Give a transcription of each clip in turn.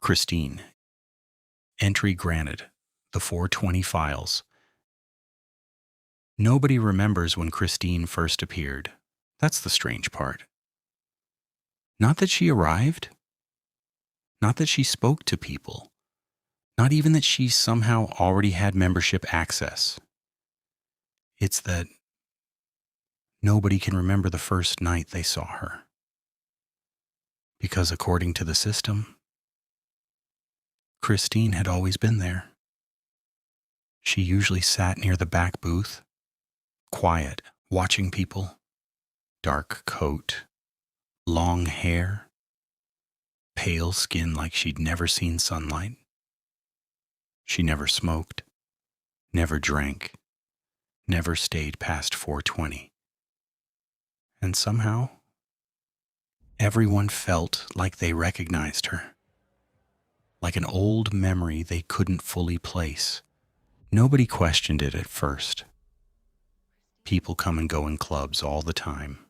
Christine. Entry granted. The 420 files. Nobody remembers when Christine first appeared. That's the strange part. Not that she arrived. Not that she spoke to people. Not even that she somehow already had membership access. It's that nobody can remember the first night they saw her. Because according to the system, Christine had always been there. She usually sat near the back booth, quiet, watching people. Dark coat, long hair, pale skin like she'd never seen sunlight. She never smoked, never drank, never stayed past 420. And somehow, everyone felt like they recognized her. Like an old memory they couldn't fully place. Nobody questioned it at first. People come and go in clubs all the time.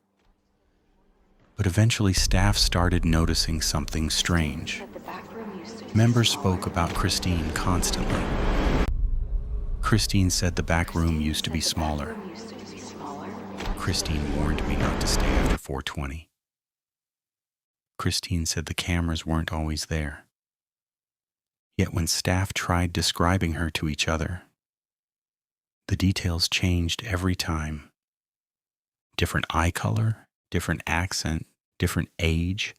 But eventually staff started noticing something strange. Members spoke about Christine constantly. Christine said the back room used to be smaller. Christine warned me not to stay after 420. Christine said the cameras weren't always there. Yet when staff tried describing her to each other, the details changed every time. Different eye color, different accent, different age,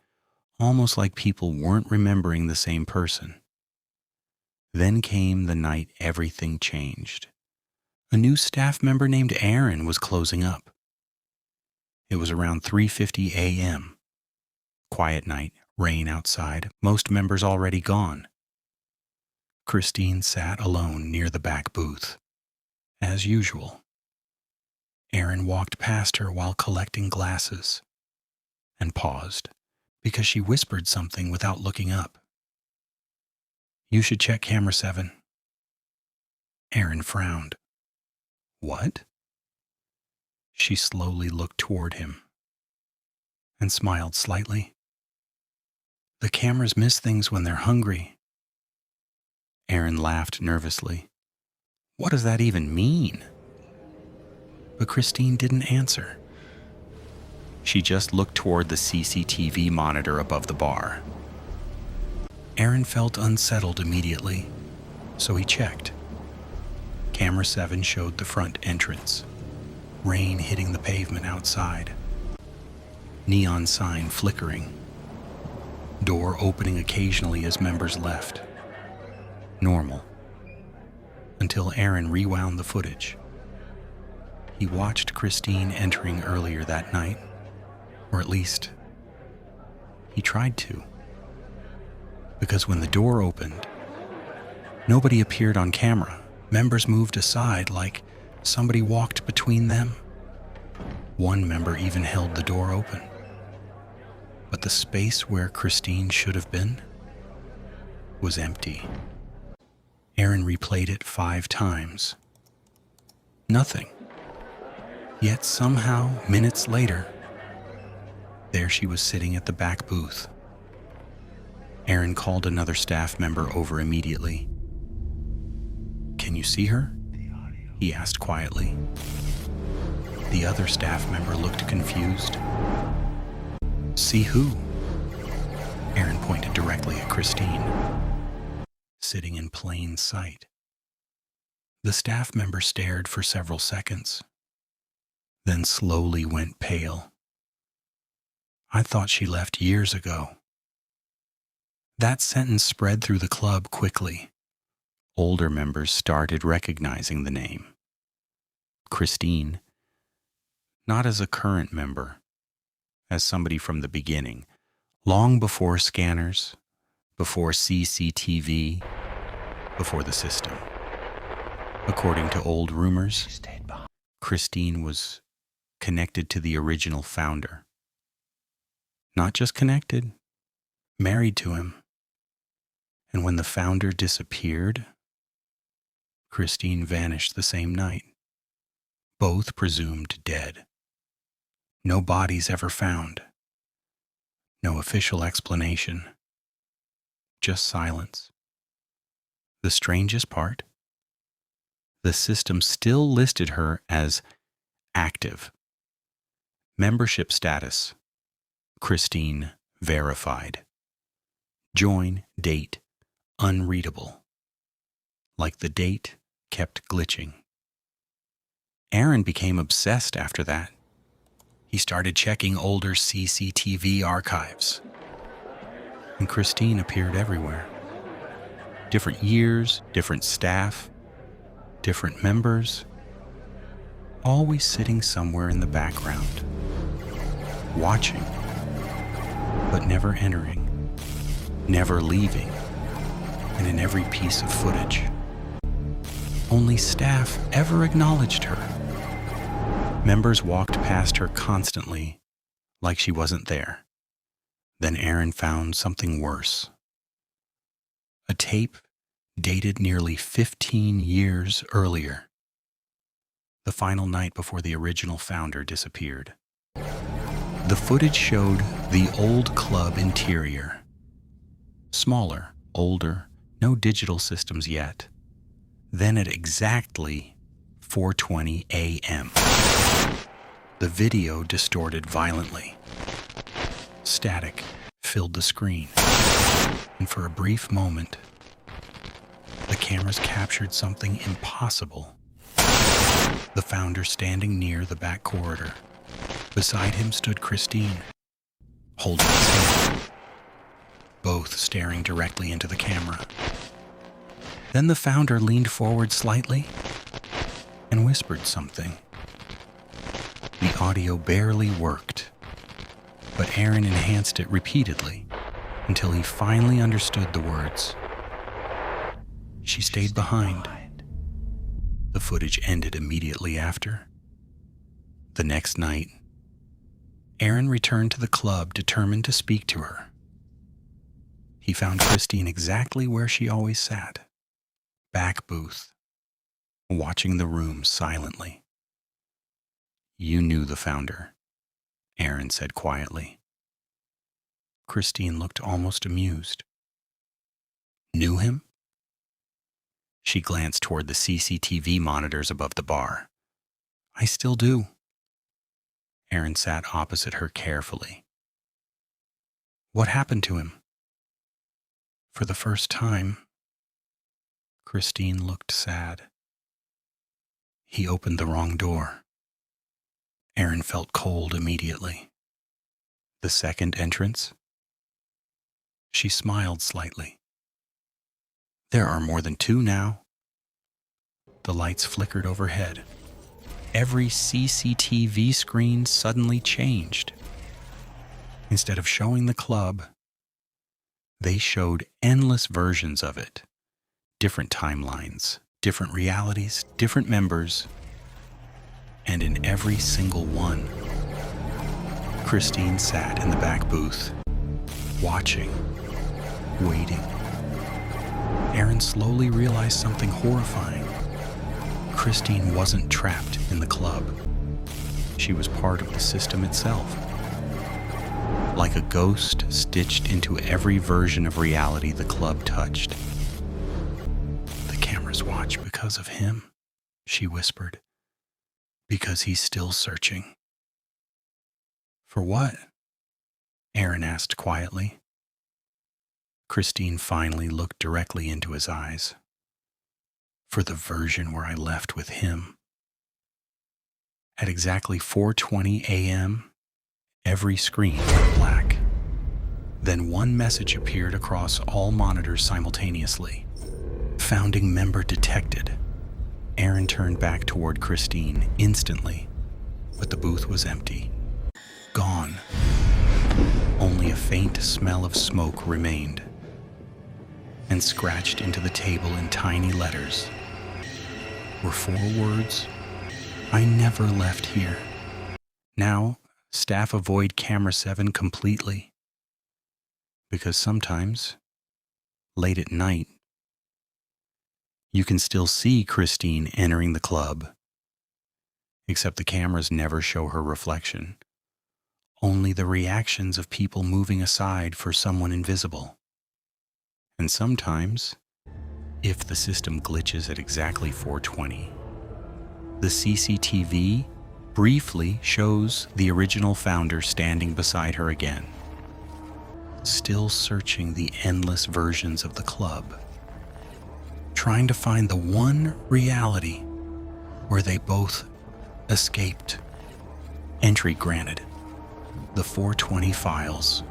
almost like people weren't remembering the same person. Then came the night everything changed. A new staff member named Aaron was closing up. It was around 3:50 a.m. Quiet night, rain outside, most members already gone. Christine sat alone near the back booth. As usual. Aaron walked past her while collecting glasses and paused because she whispered something without looking up. "You should check camera 7. Aaron frowned. "What?" She slowly looked toward him and smiled slightly. "The cameras miss things when they're hungry." Aaron laughed nervously. "What does that even mean?" But Christine didn't answer. She just looked toward the CCTV monitor above the bar. Aaron felt unsettled immediately, so he checked. Camera 7 showed the front entrance, rain hitting the pavement outside, neon sign flickering, door opening occasionally as members left. Normal. Until Aaron rewound the footage. He watched Christine entering earlier that night, or at least, he tried to. Because when the door opened, nobody appeared on camera. Members moved aside like somebody walked between them. One member even held the door open. But the space where Christine should have been was empty. Aaron replayed it 5 times. Nothing. Yet somehow, minutes later, there she was sitting at the back booth. Aaron called another staff member over immediately. "Can you see her?" he asked quietly. The other staff member looked confused. "See who?" Aaron pointed directly at Christine, sitting in plain sight. The staff member stared for several seconds, then slowly went pale. "I thought she left years ago." That sentence spread through the club quickly. Older members started recognizing the name. Christine, not as a current member, as somebody from the beginning, long before scanners, before CCTV, before the system. According to old rumors, Christine was connected to the original founder. Not just connected, married to him. And when the founder disappeared, Christine vanished the same night. Both presumed dead. No bodies ever found. No official explanation. just silence. The strangest part? The system still listed her as active. Membership status: Christine verified. Join date unreadable. Like the date kept glitching. Aaron became obsessed after that. He started checking older CCTV archives. And Christine appeared everywhere. Different years, different staff, different members, always sitting somewhere in the background, watching, but never entering, never leaving, and in every piece of footage. Only staff ever acknowledged her. Members walked past her constantly, like she wasn't there. Then Aaron found something worse. A tape dated nearly 15 years earlier. The final night before the original founder disappeared. The footage showed the old club interior. Smaller, older, no digital systems yet. Then at exactly 4:20 a.m., the video distorted violently. Static filled the screen, and for a brief moment, the cameras captured something impossible. The founder standing near the back corridor. Beside him stood Christine, holding his hand, both staring directly into the camera. Then the founder leaned forward slightly and whispered something. The audio barely worked, but Aaron enhanced it repeatedly until he finally understood the words. She stayed behind. The footage ended immediately after. The next night, Aaron returned to the club determined to speak to her. He found Christine exactly where she always sat, back booth, watching the room silently. "You knew the founder," Aaron said quietly. Christine looked almost amused. "Knew him?" She glanced toward the CCTV monitors above the bar. "I still do." Aaron sat opposite her carefully. "What happened to him?" For the first time, Christine looked sad. "He opened the wrong door." Aaron felt cold immediately. "The second entrance?" She smiled slightly. "There are more than two now." The lights flickered overhead. Every CCTV screen suddenly changed. Instead of showing the club, they showed endless versions of it. Different timelines, different realities, different members. And in every single one, Christine sat in the back booth, watching, waiting. Aaron slowly realized something horrifying. Christine wasn't trapped in the club. She was part of the system itself. Like a ghost stitched into every version of reality the club touched. "The cameras watch because of him," she whispered. "Because he's still searching." "For what?" Aaron asked quietly. Christine finally looked directly into his eyes. "For the version where I left with him." At exactly 4:20 a.m., every screen went black. Then one message appeared across all monitors simultaneously. "Founding member detected." Aaron turned back toward Christine instantly, but the booth was empty. Gone. Only a faint smell of smoke remained. And scratched into the table in tiny letters were 4 words: "I never left here." Now, staff avoid Camera 7 completely. Because sometimes, late at night, you can still see Christine entering the club. Except the cameras never show her reflection. Only the reactions of people moving aside for someone invisible. And sometimes, if the system glitches at exactly 4:20, the CCTV briefly shows the original founder standing beside her again, still searching the endless versions of the club, trying to find the one reality where they both escaped. Entry granted. The 420 files